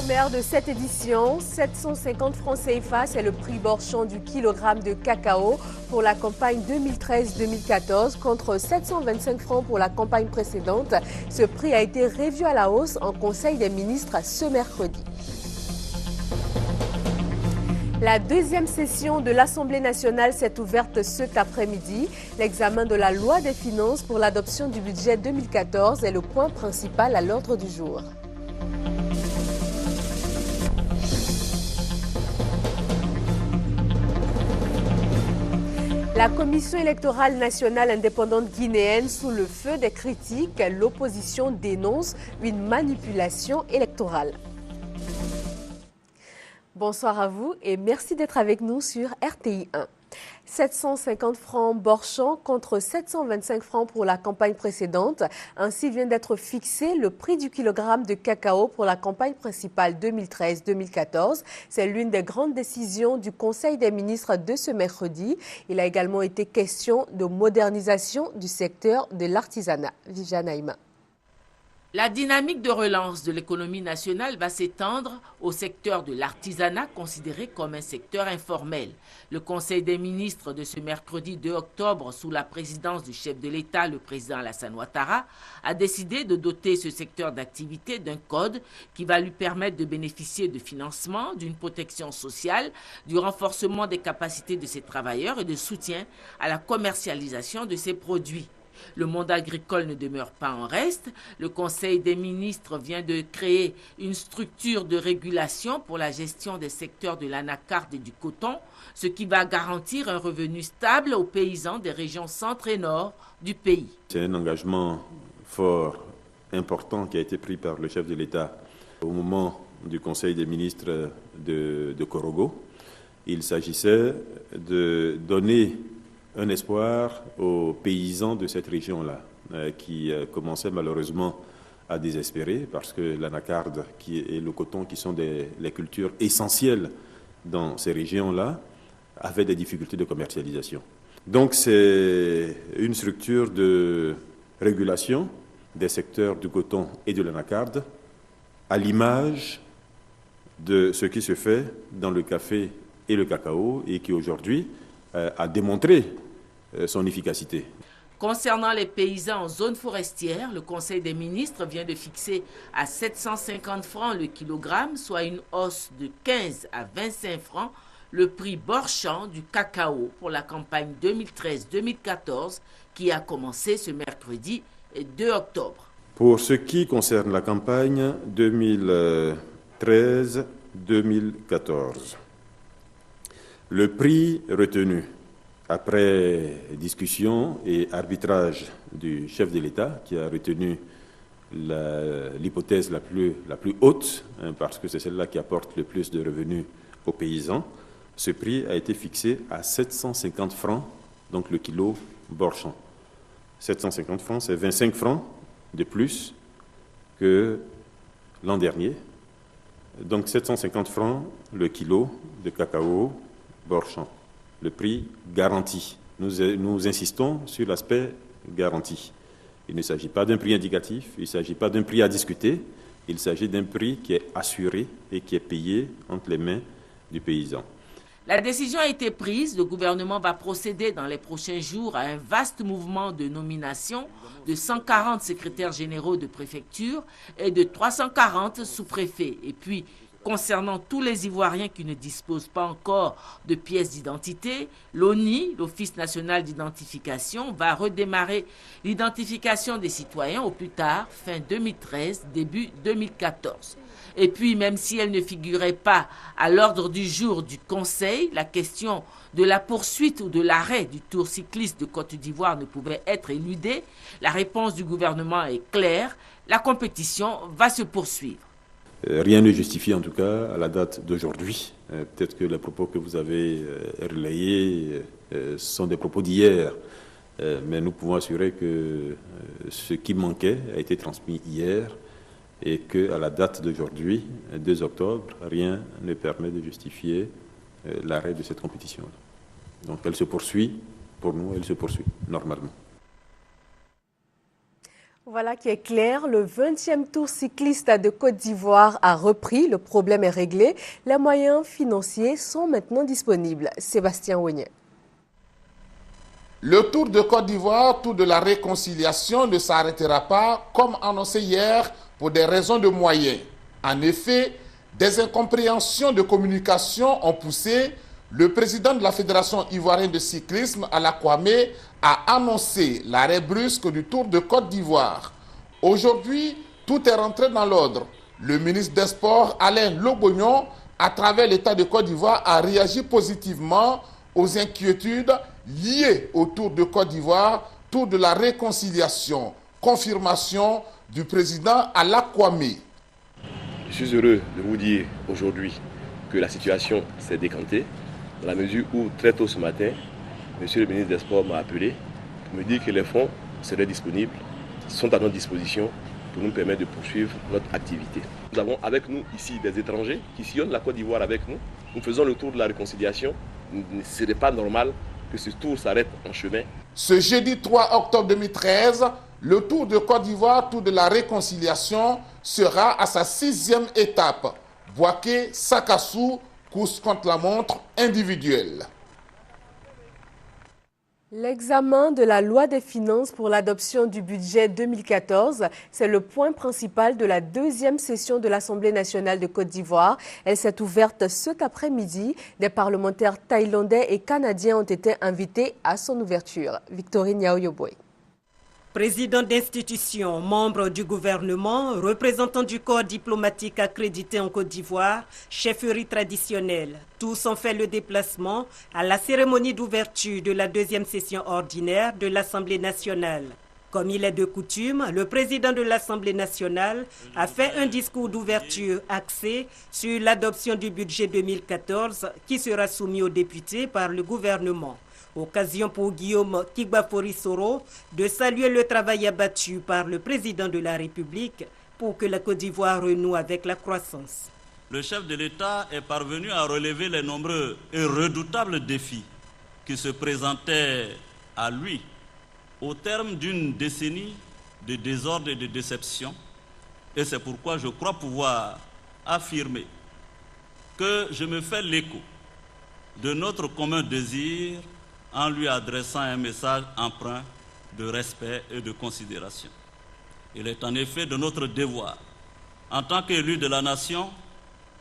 sommaire de cette édition, 750 francs CFA, c'est le prix Borchon du kilogramme de cacao pour la campagne 2013-2014 contre 725 francs pour la campagne précédente. Ce prix a été revu à la hausse en Conseil des ministres ce mercredi. La deuxième session de l'Assemblée nationale s'est ouverte cet après-midi. L'examen de la loi des finances pour l'adoption du budget 2014 est le point principal à l'ordre du jour. La Commission électorale nationale indépendante guinéenne sous le feu des critiques, l'opposition dénonce une manipulation électorale. Bonsoir à vous et merci d'être avec nous sur RTI 1. 750 francs Borchon contre 725 francs pour la campagne précédente. Ainsi vient d'être fixé le prix du kilogramme de cacao pour la campagne principale 2013-2014. C'est l'une des grandes décisions du Conseil des ministres de ce mercredi. Il a également été question de modernisation du secteur de l'artisanat. Viviane Aïma. La dynamique de relance de l'économie nationale va s'étendre au secteur de l'artisanat, considéré comme un secteur informel. Le Conseil des ministres de ce mercredi 2 octobre, sous la présidence du chef de l'État, le président Alassane Ouattara, a décidé de doter ce secteur d'activité d'un code qui va lui permettre de bénéficier de financement, d'une protection sociale, du renforcement des capacités de ses travailleurs et de soutien à la commercialisation de ses produits. Le monde agricole ne demeure pas en reste. Le Conseil des ministres vient de créer une structure de régulation pour la gestion des secteurs de l'anacarde et du coton, ce qui va garantir un revenu stable aux paysans des régions centre et nord du pays. C'est un engagement fort, important qui a été pris par le chef de l'État au moment du Conseil des ministres de Korogo. Il s'agissait de donner un espoir aux paysans de cette région-là, qui commençaient malheureusement à désespérer parce que l'anacarde et le coton, qui sont les cultures essentielles dans ces régions-là, avaient des difficultés de commercialisation. Donc c'est une structure de régulation des secteurs du coton et de l'anacarde à l'image de ce qui se fait dans le café et le cacao et qui aujourd'hui a démontré son efficacité. Concernant les paysans en zone forestière, le Conseil des ministres vient de fixer à 750 francs le kilogramme, soit une hausse de 15 à 25 francs, le prix Borchon du cacao pour la campagne 2013-2014 qui a commencé ce mercredi 2 octobre. Pour ce qui concerne la campagne 2013-2014, le prix retenu après discussion et arbitrage du chef de l'État, qui a retenu l'hypothèse la plus haute, parce que c'est celle-là qui apporte le plus de revenus aux paysans, ce prix a été fixé à 750 francs, donc le kilo Borchon. 750 francs, c'est 25 francs de plus que l'an dernier. Donc 750 francs le kilo de cacao Borchon. Le prix garanti. Nous insistons sur l'aspect garanti. Il ne s'agit pas d'un prix indicatif, il ne s'agit pas d'un prix à discuter, il s'agit d'un prix qui est assuré et qui est payé entre les mains du paysan. La décision a été prise. Le gouvernement va procéder dans les prochains jours à un vaste mouvement de nomination de 140 secrétaires généraux de préfecture et de 340 sous-préfets. Et puis, concernant tous les Ivoiriens qui ne disposent pas encore de pièces d'identité, l'ONI, l'Office national d'identification, va redémarrer l'identification des citoyens au plus tard, fin 2013, début 2014. Et puis, même si elle ne figurait pas à l'ordre du jour du Conseil, la question de la poursuite ou de l'arrêt du Tour cycliste de Côte d'Ivoire ne pouvait être éludée. La réponse du gouvernement est claire, la compétition va se poursuivre. Rien ne justifie en tout cas à la date d'aujourd'hui. Peut-être que les propos que vous avez relayés sont des propos d'hier, mais nous pouvons assurer que ce qui manquait a été transmis hier et qu'à la date d'aujourd'hui, 2 octobre, rien ne permet de justifier l'arrêt de cette compétition. Donc elle se poursuit, pour nous, elle se poursuit normalement. Voilà qui est clair, le 20e tour cycliste de Côte d'Ivoire a repris, le problème est réglé, les moyens financiers sont maintenant disponibles. Sébastien Wognet. Le Tour de Côte d'Ivoire, Tour de la réconciliation, ne s'arrêtera pas comme annoncé hier pour des raisons de moyens. En effet, des incompréhensions de communication ont poussé le président de la Fédération ivoirienne de cyclisme, Alla Kwame, a annoncé l'arrêt brusque du Tour de Côte d'Ivoire. Aujourd'hui, tout est rentré dans l'ordre. Le ministre des Sports, Alain Lobognon, à travers l'État de Côte d'Ivoire, a réagi positivement aux inquiétudes liées au Tour de Côte d'Ivoire, Tour de la réconciliation. Confirmation du président Alla Kwame. Je suis heureux de vous dire aujourd'hui que la situation s'est décantée, dans la mesure où très tôt ce matin, Monsieur le ministre des Sports m'a appelé pour me dire que les fonds seraient disponibles, sont à notre disposition pour nous permettre de poursuivre notre activité. Nous avons avec nous ici des étrangers qui sillonnent la Côte d'Ivoire avec nous. Nous faisons le tour de la réconciliation. Ce n'est pas normal que ce tour s'arrête en chemin. Ce jeudi 3 octobre 2013, le Tour de Côte d'Ivoire, Tour de la réconciliation, sera à sa 6e étape. Bouaké Sakassou, course contre la montre individuelle. L'examen de la loi des finances pour l'adoption du budget 2014, c'est le point principal de la 2e session de l'Assemblée nationale de Côte d'Ivoire. Elle s'est ouverte cet après-midi. Des parlementaires thaïlandais et canadiens ont été invités à son ouverture. Victorine Yaoyoboy. Président d'institution, membre du gouvernement, représentant du corps diplomatique accrédité en Côte d'Ivoire, chefferie traditionnelle, tous ont fait le déplacement à la cérémonie d'ouverture de la 2e session ordinaire de l'Assemblée nationale. Comme il est de coutume, le président de l'Assemblée nationale a fait un discours d'ouverture axé sur l'adoption du budget 2014 qui sera soumis aux députés par le gouvernement. Occasion pour Guillaume Kigbafori-Soro de saluer le travail abattu par le président de la République pour que la Côte d'Ivoire renoue avec la croissance. Le chef de l'État est parvenu à relever les nombreux et redoutables défis qui se présentaient à lui au terme d'une décennie de désordre et de déception. Et c'est pourquoi je crois pouvoir affirmer que je me fais l'écho de notre commun désir en lui adressant un message empreint de respect et de considération. Il est en effet de notre devoir, en tant qu'élu de la nation,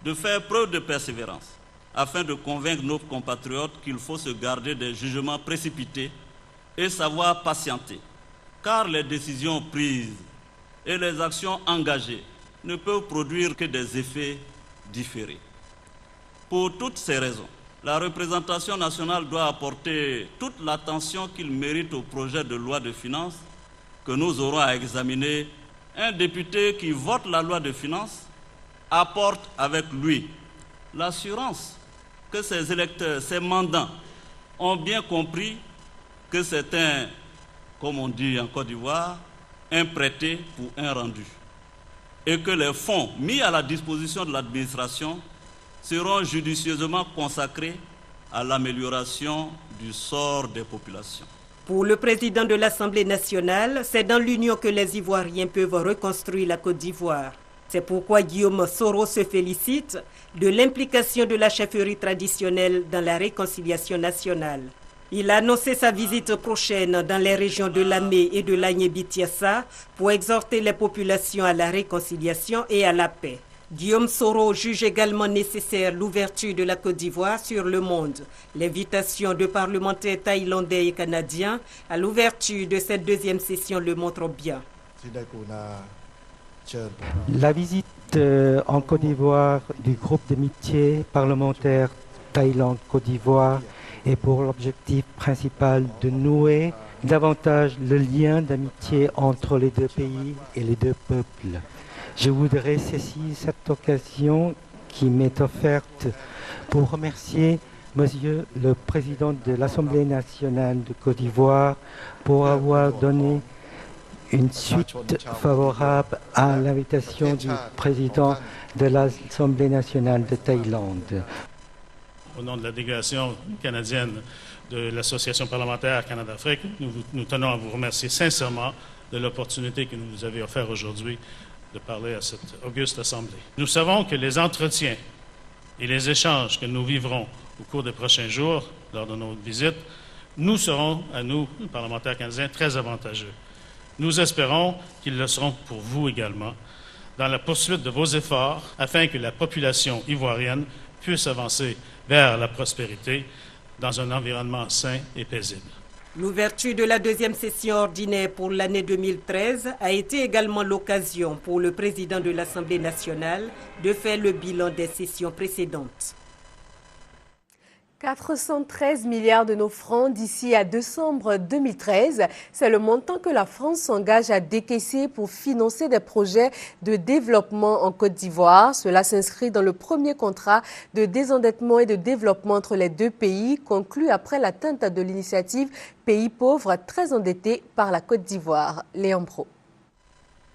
de faire preuve de persévérance, afin de convaincre nos compatriotes qu'il faut se garder des jugements précipités et savoir patienter, car les décisions prises et les actions engagées ne peuvent produire que des effets différés. Pour toutes ces raisons, la représentation nationale doit apporter toute l'attention qu'il mérite au projet de loi de finances que nous aurons à examiner. Un député qui vote la loi de finances apporte avec lui l'assurance que ses électeurs, ses mandants, ont bien compris que c'est un, comme on dit en Côte d'Ivoire, un prêté pour un rendu. Et que les fonds mis à la disposition de l'administration seront judicieusement consacrés à l'amélioration du sort des populations. Pour le président de l'Assemblée nationale, c'est dans l'union que les Ivoiriens peuvent reconstruire la Côte d'Ivoire. C'est pourquoi Guillaume Soro se félicite de l'implication de la chefferie traditionnelle dans la réconciliation nationale. Il a annoncé sa visite prochaine dans les régions de Lamé et de l'Agné-Bitiassa pour exhorter les populations à la réconciliation et à la paix. Guillaume Soro juge également nécessaire l'ouverture de la Côte d'Ivoire sur le monde. L'invitation de parlementaires thaïlandais et canadiens à l'ouverture de cette 2e session le montre bien. La visite en Côte d'Ivoire du groupe d'amitié parlementaire Thaïlande-Côte d'Ivoire est pour l'objectif principal de nouer davantage le lien d'amitié entre les deux pays et les deux peuples. Je voudrais saisir cette occasion qui m'est offerte pour remercier Monsieur le Président de l'Assemblée nationale de Côte d'Ivoire pour avoir donné une suite favorable à l'invitation du Président de l'Assemblée nationale de Thaïlande. Au nom de la délégation canadienne de l'Association parlementaire Canada-Afrique, nous tenons à vous remercier sincèrement de l'opportunité que vous avez offert aujourd'hui de parler à cette auguste assemblée. Nous savons que les entretiens et les échanges que nous vivrons au cours des prochains jours, lors de nos visites, nous seront, à nous, parlementaires canadiens, très avantageux. Nous espérons qu'ils le seront pour vous également, dans la poursuite de vos efforts, afin que la population ivoirienne puisse avancer vers la prospérité dans un environnement sain et paisible. L'ouverture de la deuxième session ordinaire pour l'année 2013 a été également l'occasion pour le président de l'Assemblée nationale de faire le bilan des sessions précédentes. 413 milliards de nos francs d'ici à décembre 2013. C'est le montant que la France s'engage à décaisser pour financer des projets de développement en Côte d'Ivoire. Cela s'inscrit dans le premier contrat de désendettement et de développement entre les deux pays, conclu après l'atteinte de l'initiative Pays pauvres très endettés par la Côte d'Ivoire. Léon Pro.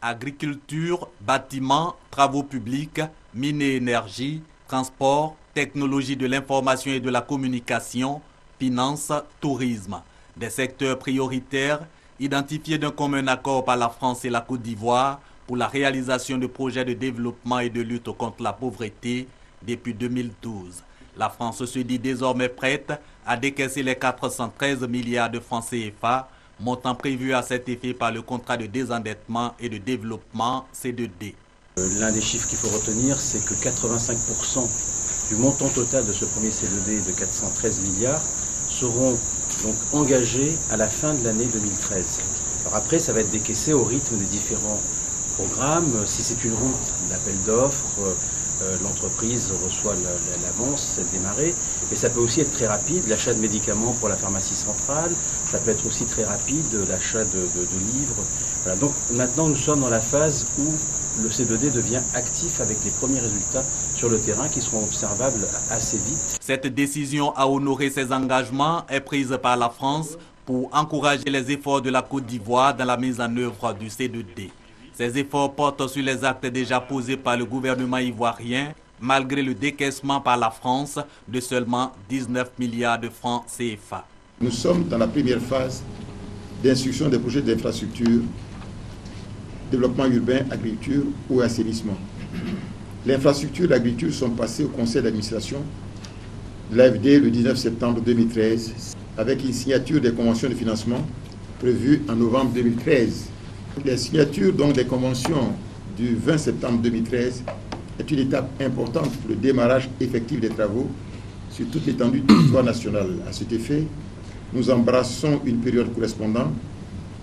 Agriculture, bâtiments, travaux publics, mines et énergie, transport, technologie de l'information et de la communication, finances, tourisme. Des secteurs prioritaires identifiés d'un commun accord par la France et la Côte d'Ivoire pour la réalisation de projets de développement et de lutte contre la pauvreté depuis 2012. La France se dit désormais prête à décaisser les 413 milliards de francs CFA, montant prévu à cet effet par le contrat de désendettement et de développement C2D. L'un des chiffres qu'il faut retenir, c'est que 85% du montant total de ce premier C2D de 413 milliards seront donc engagés à la fin de l'année 2013. Alors après, ça va être décaissé au rythme des différents programmes. Si c'est une route, l'appel d'offres, l'entreprise reçoit l'avance, c'est démarré. Mais ça peut aussi être très rapide, l'achat de médicaments pour la pharmacie centrale. Ça peut être aussi très rapide, l'achat de livres. Voilà. Donc maintenant, nous sommes dans la phase où le C2D devient actif avec les premiers résultats sur le terrain qui seront observables assez vite. Cette décision à honorer ses engagements est prise par la France pour encourager les efforts de la Côte d'Ivoire dans la mise en œuvre du C2D. Ces efforts portent sur les actes déjà posés par le gouvernement ivoirien, malgré le décaissement par la France de seulement 19 milliards de francs CFA. Nous sommes dans la première phase d'instruction des projets d'infrastructure, développement urbain, agriculture ou assainissement. L'infrastructure et l'agriculture sont passées au conseil d'administration de l'AFD le 19 septembre 2013 avec une signature des conventions de financement prévues en novembre 2013. La signature donc des conventions du 20 septembre 2013 est une étape importante pour le démarrage effectif des travaux sur toute l'étendue du territoire national. À cet effet, nous embrassons une période correspondant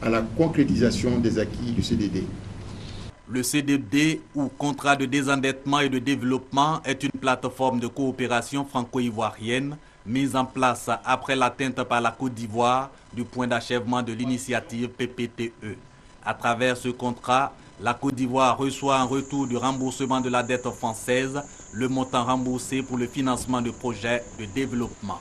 à la concrétisation des acquis du CDD. Le CDD, ou contrat de désendettement et de développement, est une plateforme de coopération franco-ivoirienne mise en place après l'atteinte par la Côte d'Ivoire du point d'achèvement de l'initiative PPTE. À travers ce contrat, la Côte d'Ivoire reçoit en retour du remboursement de la dette française le montant remboursé pour le financement de projets de développement.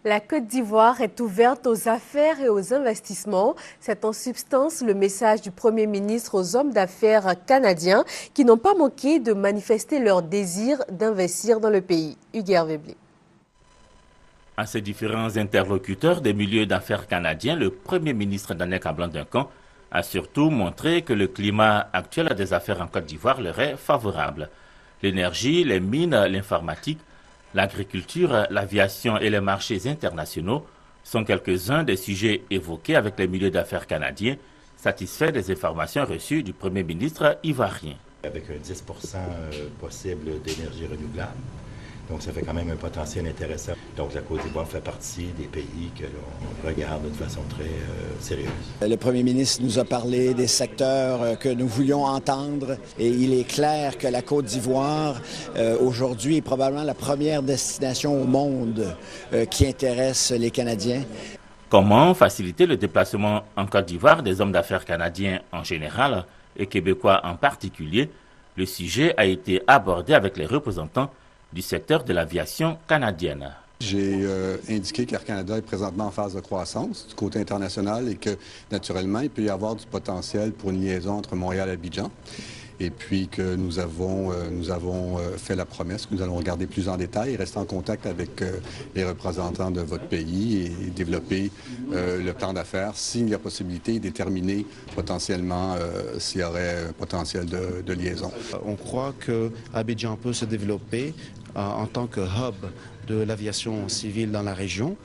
La Côte d'Ivoire est ouverte aux affaires et aux investissements. C'est en substance le message du Premier ministre aux hommes d'affaires canadiens qui n'ont pas manqué de manifester leur désir d'investir dans le pays. Hugues Webley. À ses différents interlocuteurs des milieux d'affaires canadiens, le Premier ministre Daniel Kablan-Duncan a surtout montré que le climat actuel des affaires en Côte d'Ivoire leur est favorable. L'énergie, les mines, l'informatique, l'agriculture, l'aviation et les marchés internationaux sont quelques-uns des sujets évoqués avec les milieux d'affaires canadiens, satisfaits des informations reçues du Premier ministre ivoirien. Avec un 10% possible d'énergie renouvelable, donc ça fait quand même un potentiel intéressant. Donc la Côte d'Ivoire fait partie des pays que l'on regarde de façon très sérieuse. Le Premier ministre nous a parlé des secteurs que nous voulions entendre et il est clair que la Côte d'Ivoire aujourd'hui est probablement la première destination au monde qui intéresse les Canadiens. Comment faciliter le déplacement en Côte d'Ivoire des hommes d'affaires canadiens en général et québécois en particulier? Le sujet a été abordé avec les représentants du secteur de l'aviation canadienne. J'ai indiqué qu'Air Canada est présentement en phase de croissance du côté international et que, naturellement, il peut y avoir du potentiel pour une liaison entre Montréal et Abidjan. et puis que nous avons fait la promesse que nous allons regarder plus en détail, rester en contact avec les représentants de votre pays et développer le plan d'affaires s'il y a possibilité, déterminer potentiellement s'il y aurait un potentiel de liaison. On croit que Abidjan peut se développer en tant que hub de l'aviation civile dans la région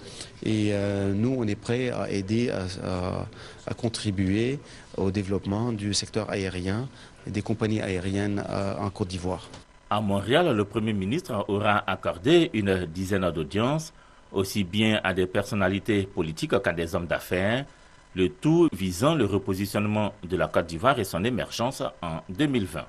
et nous on est prêts à aider à contribuer au développement du secteur aérien et des compagnies aériennes en Côte d'Ivoire. À Montréal, le Premier ministre aura accordé une dizaine d'audiences, aussi bien à des personnalités politiques qu'à des hommes d'affaires, le tout visant le repositionnement de la Côte d'Ivoire et son émergence en 2020.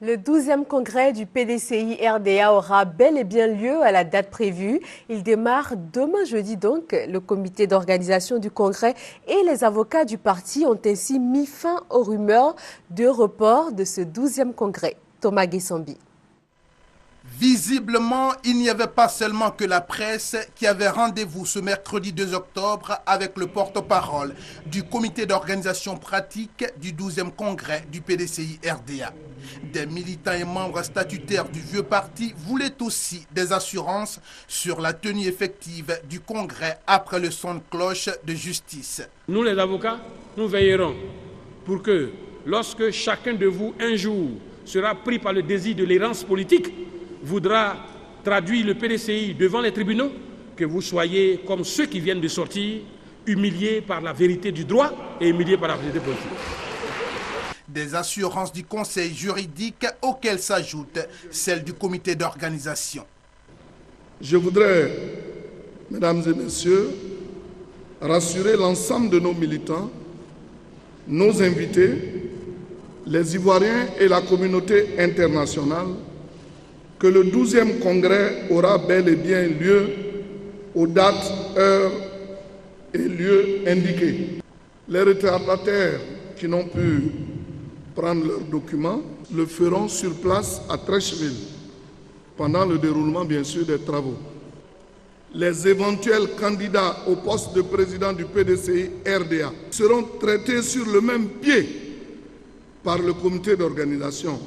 Le 12e congrès du PDCI-RDA aura bel et bien lieu à la date prévue. Il démarre demain jeudi donc. Le comité d'organisation du congrès et les avocats du parti ont ainsi mis fin aux rumeurs de report de ce 12e congrès. Thomas Guessambi. Visiblement, il n'y avait pas seulement que la presse qui avait rendez-vous ce mercredi 2 octobre avec le porte-parole du comité d'organisation pratique du 12e congrès du PDCI-RDA. Des militants et membres statutaires du vieux parti voulaient aussi des assurances sur la tenue effective du congrès après le son de cloche de justice. Nous les avocats, nous veillerons pour que lorsque chacun de vous un jour sera pris par le désir de l'errance politique, voudra traduire le PDCI devant les tribunaux, que vous soyez comme ceux qui viennent de sortir, humiliés par la vérité du droit et humiliés par la vérité politique. Des assurances du conseil juridique auxquelles s'ajoute celle du comité d'organisation. Je voudrais, mesdames et messieurs, rassurer l'ensemble de nos militants, nos invités, les Ivoiriens et la communauté internationale que le 12e congrès aura bel et bien lieu aux dates, heures et lieux indiqués. Les retardataires qui n'ont pu prendre leurs documents le feront sur place à Treichville pendant le déroulement bien sûr des travaux. Les éventuels candidats au poste de président du PDCI-RDA seront traités sur le même pied par le comité d'organisation.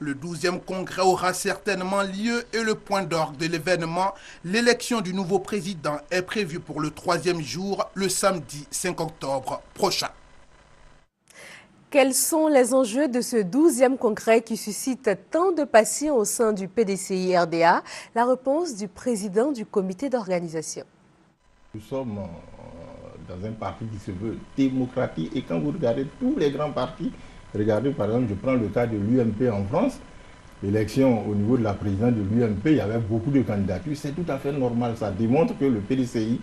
Le 12e congrès aura certainement lieu et le point d'orgue de l'événement, l'élection du nouveau président, est prévue pour le 3e jour, le samedi 5 octobre prochain. Quels sont les enjeux de ce 12e congrès qui suscite tant de passion au sein du PDCI-RDA? La réponse du président du comité d'organisation. Nous sommes dans un parti qui se veut démocratique et quand vous regardez tous les grands partis, regardez par exemple, je prends le cas de l'UMP en France, l'élection au niveau de la présidence de l'UMP, il y avait beaucoup de candidatures, c'est tout à fait normal, ça démontre que le PDCI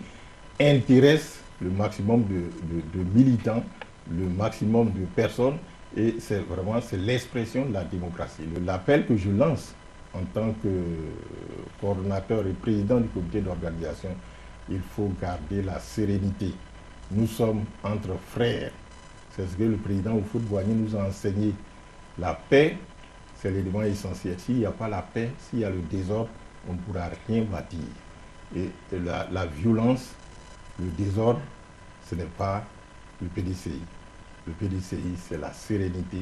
intéresse le maximum de militants, le maximum de personnes et c'est vraiment l'expression de la démocratie. L'appel que je lance en tant que coordonnateur et président du comité d'organisation, il faut garder la sérénité. Nous sommes entre frères. C'est ce que le président Houphouët-Boigny nous a enseigné. La paix, c'est l'élément essentiel. S'il n'y a pas la paix, s'il y a le désordre, on ne pourra rien bâtir. Et la violence, le désordre, ce n'est pas le PDCI. Le PDCI, c'est la sérénité,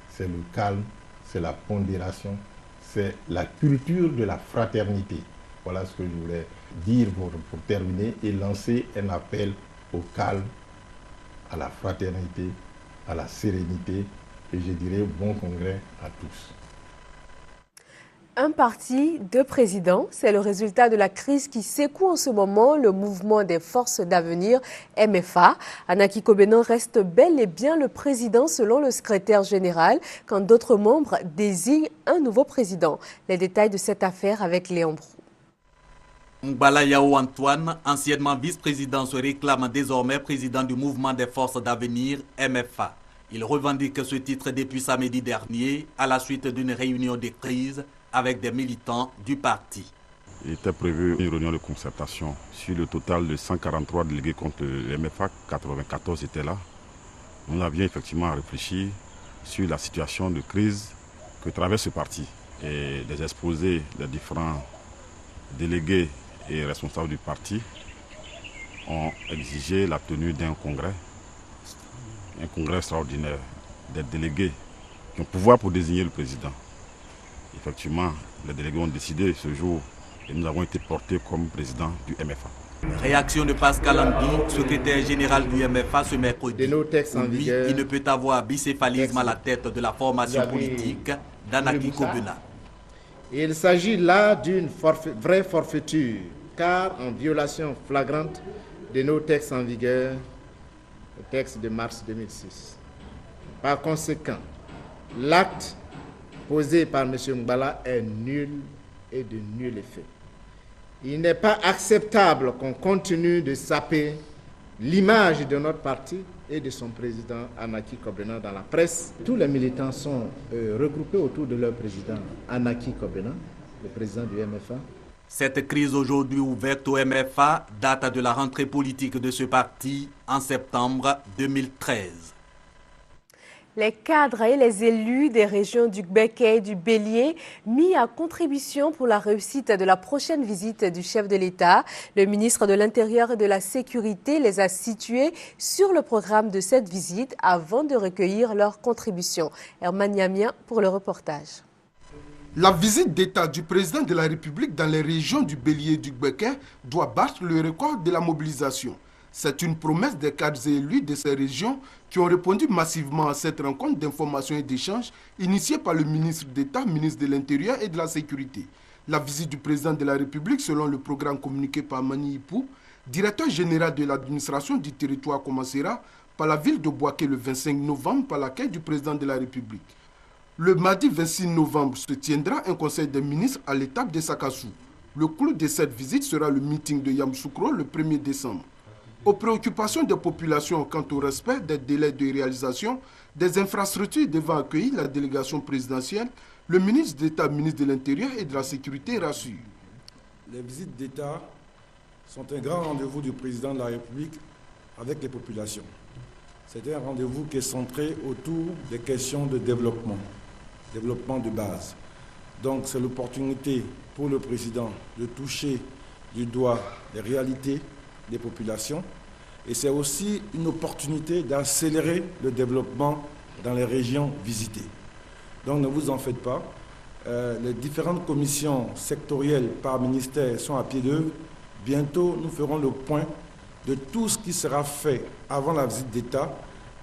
c'est le calme, c'est la pondération, c'est la culture de la fraternité. Voilà ce que je voulais dire pour terminer et lancer un appel au calme, à la fraternité, à la sérénité et je dirais bon congrès à tous. Un parti, deux présidents, c'est le résultat de la crise qui secoue en ce moment le mouvement des forces d'avenir MFA. Anaki Kobenon reste bel et bien le président selon le secrétaire général, quand d'autres membres désignent un nouveau président. Les détails de cette affaire avec Léon Brou. Mbala Yao Antoine, anciennement vice-président, se réclame désormais président du mouvement des forces d'avenir MFA. Il revendique ce titre depuis samedi dernier à la suite d'une réunion de crise avec des militants du parti. Il était prévu une réunion de concertation. Sur le total de 143 délégués contre le MFA, 94 étaient là. On avions effectivement réfléchi sur la situation de crise que traverse ce parti et des exposés des différents délégués et responsables du parti ont exigé la tenue d'un congrès extraordinaire des délégués qui ont pouvoir pour désigner le président. Effectivement, les délégués ont décidé ce jour et nous avons été portés comme président du MFA. Réaction de Pascal Ambi, secrétaire général du MFA ce mercredi. Pour lui, il ne peut avoir bicéphalisme à la tête de la formation politique d'Anaki Kobena. Il s'agit là d'une vraie forfaiture, car en violation flagrante de nos textes en vigueur, le texte de mars 2006. Par conséquent, l'acte posé par M. Mbala est nul et de nul effet. Il n'est pas acceptable qu'on continue de saper l'image de notre parti et de son président Anaki Kobena dans la presse. Tous les militants sont regroupés autour de leur président Anaki Kobena, le président du MFA. Cette crise aujourd'hui ouverte au MFA date de la rentrée politique de ce parti en septembre 2013. Les cadres et les élus des régions du Gbeke et du Bélier mis à contribution pour la réussite de la prochaine visite du chef de l'État. Le ministre de l'Intérieur et de la Sécurité les a situés sur le programme de cette visite avant de recueillir leurs contributions. Herman Yamien pour le reportage. La visite d'État du président de la République dans les régions du Bélier et du Gbeke doit battre le record de la mobilisation. C'est une promesse des cadres et élus de ces régions qui ont répondu massivement à cette rencontre d'information et d'échange initiée par le ministre d'État, ministre de l'Intérieur et de la Sécurité. La visite du président de la République, selon le programme communiqué par Mani Ipou, directeur général de l'administration du territoire, commencera par la ville de Bouaké le 25 novembre par l'accueil du président de la République. Le mardi 26 novembre se tiendra un conseil des ministres à l'étape de Sakassou. Le clou de cette visite sera le meeting de Yamoussoukro le 1er décembre. Aux préoccupations des populations quant au respect des délais de réalisation des infrastructures devant accueillir la délégation présidentielle, le ministre d'État, ministre de l'Intérieur et de la Sécurité rassure. Les visites d'État sont un grand rendez-vous du président de la République avec les populations. C'est un rendez-vous qui est centré autour des questions de développement de base. Donc c'est l'opportunité pour le président de toucher du doigt les réalités des populations et c'est aussi une opportunité d'accélérer le développement dans les régions visitées. Donc ne vous en faites pas, les différentes commissions sectorielles par ministère sont à pied d'œuvre. Bientôt nous ferons le point de tout ce qui sera fait avant la visite d'État,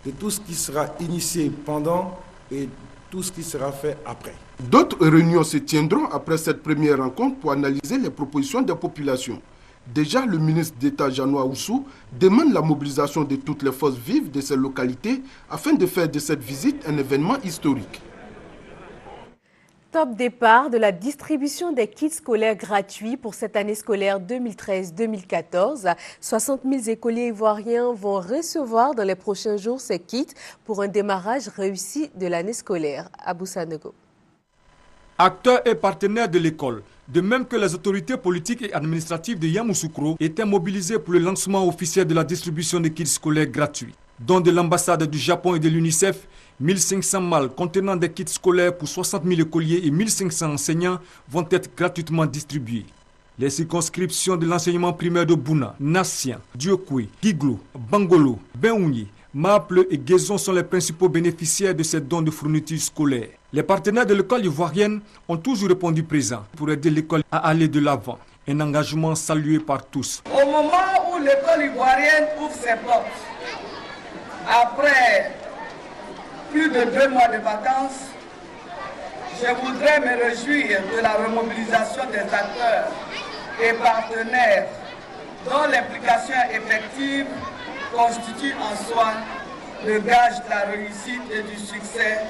de tout ce qui sera initié pendant et tout ce qui sera fait après. D'autres réunions se tiendront après cette première rencontre pour analyser les propositions des populations. Déjà, le ministre d'État Janoua Oussou demande la mobilisation de toutes les forces vives de ces localités afin de faire de cette visite un événement historique. Top départ de la distribution des kits scolaires gratuits pour cette année scolaire 2013-2014. 60 000 écoliers ivoiriens vont recevoir dans les prochains jours ces kits pour un démarrage réussi de l'année scolaire. Abou Sanogo. Acteurs et partenaires de l'école, de même que les autorités politiques et administratives de Yamoussoukro, étaient mobilisés pour le lancement officiel de la distribution des kits scolaires gratuits. Dont de l'ambassade du Japon et de l'UNICEF, 1500 malles contenant des kits scolaires pour 60 000 écoliers et 1500 enseignants vont être gratuitement distribués. Les circonscriptions de l'enseignement primaire de Bouna, Nassien, Diokwe, Giglo, Bangolo, Benouni, Maple et Guézon sont les principaux bénéficiaires de ces dons de fournitures scolaires. Les partenaires de l'école ivoirienne ont toujours répondu présent pour aider l'école à aller de l'avant. Un engagement salué par tous. Au moment où l'école ivoirienne ouvre ses portes, après plus de 2 mois de vacances, je voudrais me réjouir de la remobilisation des acteurs et partenaires dont l'implication effective constitue en soi le gage de la réussite et du succès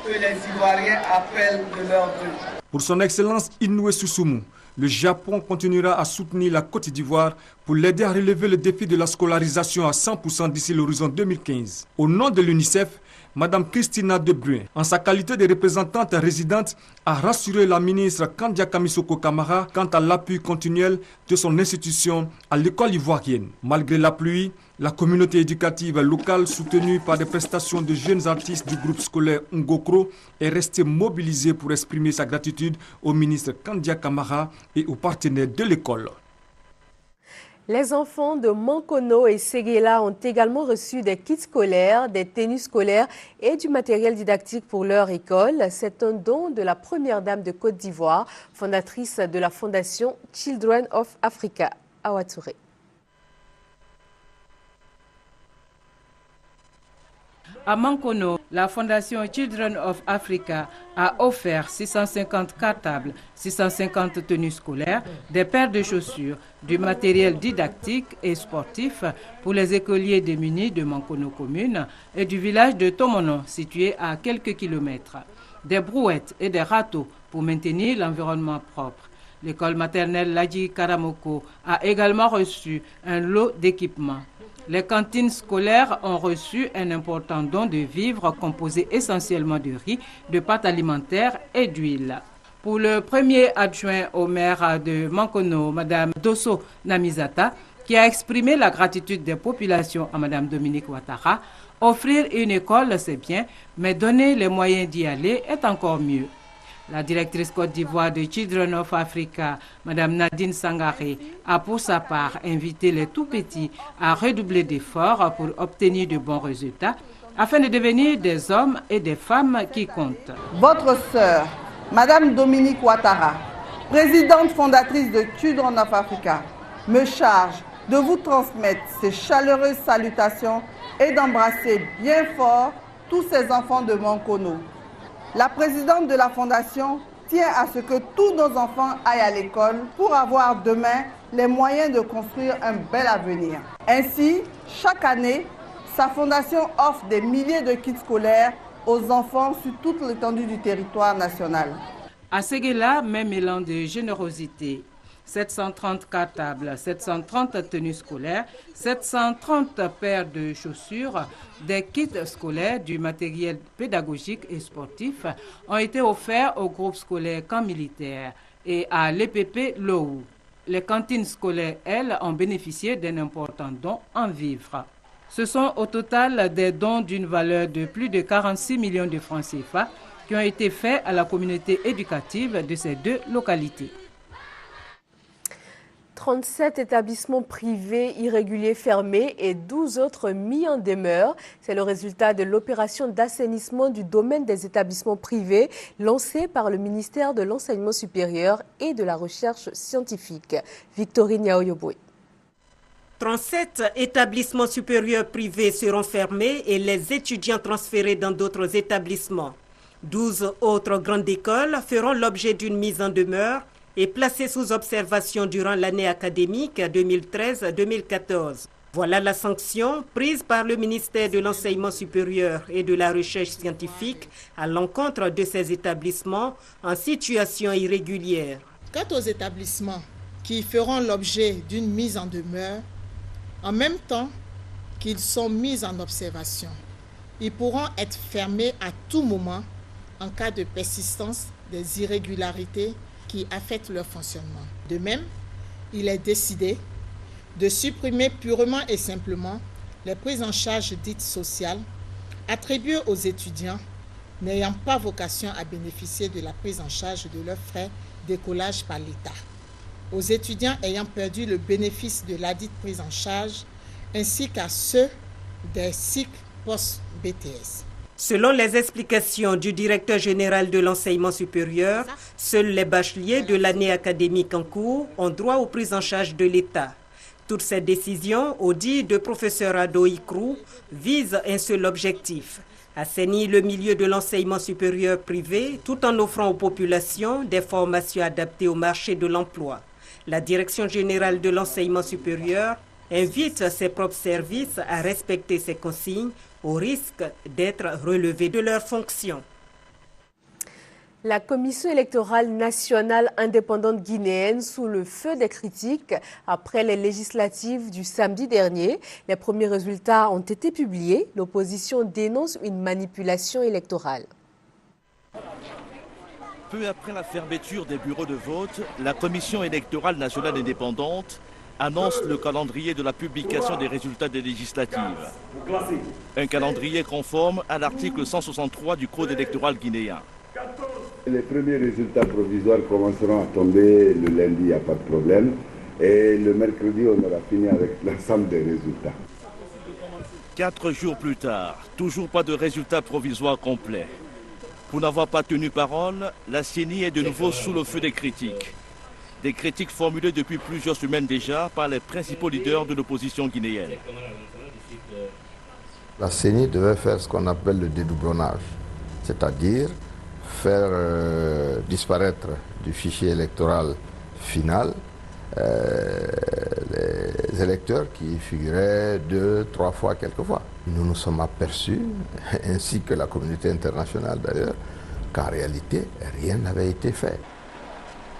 que les Ivoiriens appellent de leur vœu. Pour son excellence Inoue Susumu, le Japon continuera à soutenir la Côte d'Ivoire pour l'aider à relever le défi de la scolarisation à 100% d'ici l'horizon 2015. Au nom de l'UNICEF, Mme Christina Debrun, en sa qualité de représentante résidente, a rassuré la ministre Kandia Kamisoko Kamara quant à l'appui continuel de son institution à l'école ivoirienne. Malgré la pluie, la communauté éducative locale, soutenue par des prestations de jeunes artistes du groupe scolaire Ngokro, est restée mobilisée pour exprimer sa gratitude au ministre Kandia Kamara et aux partenaires de l'école. Les enfants de Mankono et Séguéla ont également reçu des kits scolaires, des tenues scolaires et du matériel didactique pour leur école. C'est un don de la première dame de Côte d'Ivoire, fondatrice de la fondation Children of Africa, Awa Touré. À Mankono, la fondation Children of Africa a offert 650 cartables, 650 tenues scolaires, des paires de chaussures, du matériel didactique et sportif pour les écoliers démunis de Mankono commune et du village de Tomono, situé à quelques kilomètres. Des brouettes et des râteaux pour maintenir l'environnement propre. L'école maternelle Ladji Karamoko a également reçu un lot d'équipements. Les cantines scolaires ont reçu un important don de vivres composé essentiellement de riz, de pâtes alimentaires et d'huile. Pour le premier adjoint au maire de Mankono, Mme Dosso Namizata, qui a exprimé la gratitude des populations à Mme Dominique Ouattara, offrir une école c'est bien, mais donner les moyens d'y aller est encore mieux. La directrice Côte d'Ivoire de Children of Africa, Mme Nadine Sangaré, a pour sa part invité les tout-petits à redoubler d'efforts pour obtenir de bons résultats afin de devenir des hommes et des femmes qui comptent. Votre sœur, Mme Dominique Ouattara, présidente fondatrice de Children of Africa, me charge de vous transmettre ces chaleureuses salutations et d'embrasser bien fort tous ces enfants de Mankono. La présidente de la fondation tient à ce que tous nos enfants aillent à l'école pour avoir demain les moyens de construire un bel avenir. Ainsi, chaque année, sa fondation offre des milliers de kits scolaires aux enfants sur toute l'étendue du territoire national. À Séguéla, même élan de générosité. 730 cartables, 730 tenues scolaires, 730 paires de chaussures, des kits scolaires, du matériel pédagogique et sportif ont été offerts au groupe scolaire Camp Militaire et à l'EPP Lowou. Les cantines scolaires, elles, ont bénéficié d'un important don en vivres. Ce sont au total des dons d'une valeur de plus de 46 millions de francs CFA qui ont été faits à la communauté éducative de ces deux localités. 37 établissements privés irréguliers fermés et 12 autres mis en demeure. C'est le résultat de l'opération d'assainissement du domaine des établissements privés lancée par le ministère de l'Enseignement supérieur et de la Recherche scientifique. Victorine Yaoyoboué. 37 établissements supérieurs privés seront fermés et les étudiants transférés dans d'autres établissements. 12 autres grandes écoles feront l'objet d'une mise en demeure et placé sous observation durant l'année académique 2013-2014. Voilà la sanction prise par le ministère de l'Enseignement supérieur et de la Recherche scientifique à l'encontre de ces établissements en situation irrégulière. Quant aux établissements qui feront l'objet d'une mise en demeure, en même temps qu'ils sont mis en observation, ils pourront être fermés à tout moment en cas de persistance des irrégularités qui affectent leur fonctionnement. De même, il est décidé de supprimer purement et simplement les prises en charge dites sociales attribuées aux étudiants n'ayant pas vocation à bénéficier de la prise en charge de leurs frais d'écolage par l'État, aux étudiants ayant perdu le bénéfice de ladite prise en charge, ainsi qu'à ceux des cycles post-BTS. Selon les explications du directeur général de l'enseignement supérieur, seuls les bacheliers de l'année académique en cours ont droit aux prises en charge de l'État. Toutes ces décisions, au dit de professeur Ado Ikrou, visent un seul objectif: assainir le milieu de l'enseignement supérieur privé tout en offrant aux populations des formations adaptées au marché de l'emploi. La Direction générale de l'enseignement supérieur invite ses propres services à respecter ces consignes au risque d'être relevés de leurs fonctions. La Commission électorale nationale indépendante guinéenne sous le feu des critiques après les législatives du samedi dernier. Les premiers résultats ont été publiés. L'opposition dénonce une manipulation électorale. Peu après la fermeture des bureaux de vote, la Commission électorale nationale indépendante annonce le calendrier de la publication des résultats des législatives. Un calendrier conforme à l'article 163 du Code électoral guinéen. Les premiers résultats provisoires commenceront à tomber le lundi, il n'y a pas de problème. Et le mercredi, on aura fini avec l'ensemble des résultats. 4 jours plus tard, toujours pas de résultats provisoires complets. Pour n'avoir pas tenu parole, la CENI est de nouveau sous le feu des critiques. Des critiques formulées depuis plusieurs semaines déjà par les principaux leaders de l'opposition guinéenne. La CENI devait faire ce qu'on appelle le dédoublonnage, c'est-à-dire faire disparaître du fichier électoral final les électeurs qui figuraient 2, 3 fois, quelquefois. Nous nous sommes aperçus, ainsi que la communauté internationale d'ailleurs, qu'en réalité, rien n'avait été fait.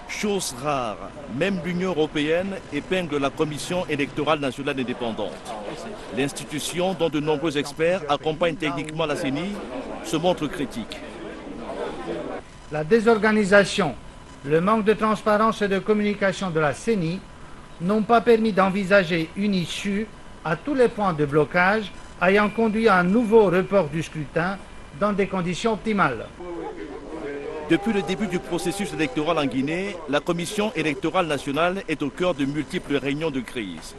Chose rare, même l'Union européenne épingle la Commission électorale nationale indépendante. L'institution, dont de nombreux experts accompagnent techniquement la CENI, se montre critique. La désorganisation, le manque de transparence et de communication de la CENI n'ont pas permis d'envisager une issue à tous les points de blocage ayant conduit à un nouveau report du scrutin dans des conditions optimales. Depuis le début du processus électoral en Guinée, la Commission électorale nationale est au cœur de multiples réunions de crise.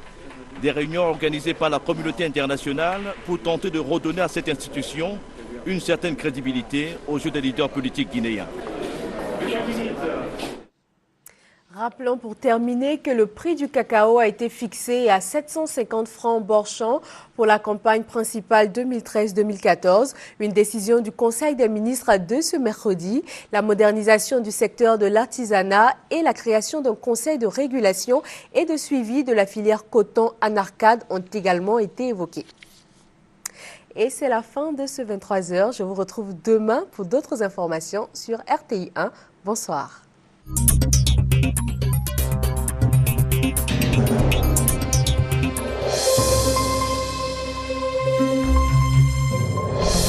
Des réunions organisées par la communauté internationale pour tenter de redonner à cette institution une certaine crédibilité aux yeux des leaders politiques guinéens. Rappelons pour terminer que le prix du cacao a été fixé à 750 francs bord champ pour la campagne principale 2013-2014. Une décision du Conseil des ministres de ce mercredi. La modernisation du secteur de l'artisanat et la création d'un conseil de régulation et de suivi de la filière coton Anarcade ont également été évoqués. Et c'est la fin de ce 23h. Je vous retrouve demain pour d'autres informations sur RTI 1. Bonsoir.